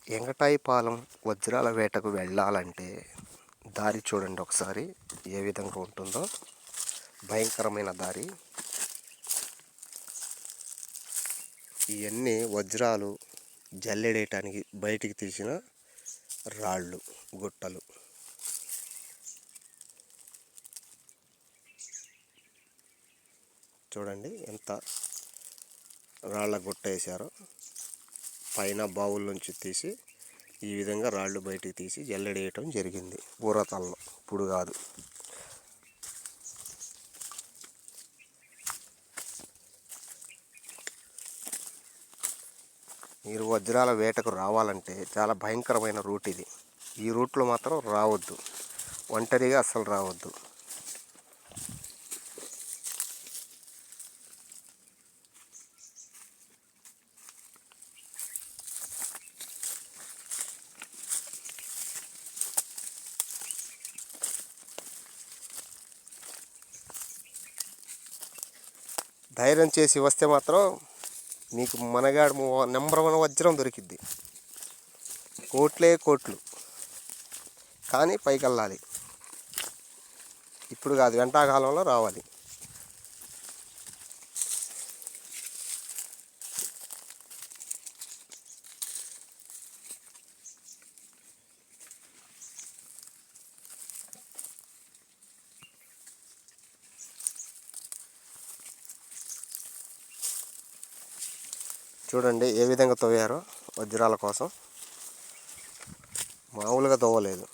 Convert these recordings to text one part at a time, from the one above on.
ఎంగటాయిపాలెం వజ్రాల వేటకు వెళ్ళాలంటే దారి చూడండి ఒకసారి ఏ విధంగా ఉంటుందో. భయంకరమైన దారి. ఇవన్నీ వజ్రాలు జల్లెడేయటానికి బయటికి తీసిన రాళ్ళు, గుట్టలు. చూడండి ఎంత రాళ్ళ గుట్ట వేశారో. పైన బావుల నుంచి తీసి ఈ విధంగా రాళ్ళు బయటికి తీసి జల్లెడేయటం జరిగింది పూర్వకాలంలో, ఇప్పుడు కాదు. మీరు వజ్రాల వేటకు రావాలంటే చాలా భయంకరమైన రూట్ ఇది. ఈ రూట్లో మాత్రం రావద్దు, ఒంటరిగా అస్సలు రావద్దు. ధైర్యం చేసి వస్తే మాత్రం మీకు మనగాడు నెంబర్ 1 వజ్రం దొరికిద్ది. కోట్లే కోట్లు. కానీ పైకి వెళ్ళాలి. ఇప్పుడు కాదు, ఎండాకాలంలో రావాలి. చూడండి ఏ విధంగా తవ్వారో వజ్రాల కోసం. మామూలుగా తవ్వలేదు.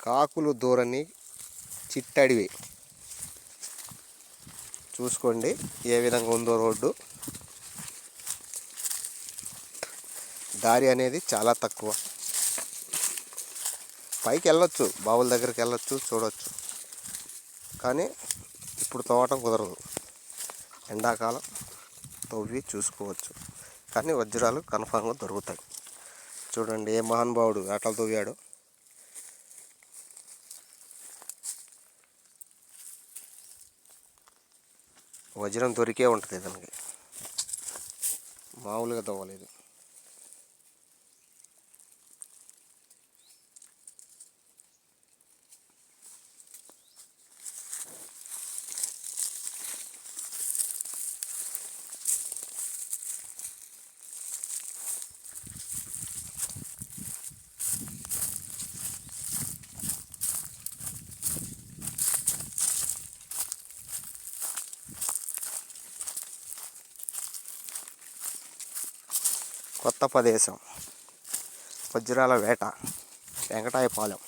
కాకులు దూరని చిట్టడివి. చూసుకోండి ఏ విధంగా ఉందో రోడ్డు. దారి అనేది చాలా తక్కువ. పైకి వెళ్ళొచ్చు, బావుల దగ్గరికి వెళ్ళొచ్చు, చూడవచ్చు. కానీ ఇప్పుడు తవ్వటం కుదరదు. ఎండాకాలం తవ్వి చూసుకోవచ్చు. కానీ వజ్రాలు కన్ఫామ్గా దొరుకుతాయి. చూడండి ఏ మహానుభావుడు వేటలు తవ్వాడు. వజ్రం దొరికే ఉంటుంది దానికి, మామూలుగా తవ్వలేదు. కొత్త ప్రదేశం వజ్రాల వేట, వెంకటాయపాలెం.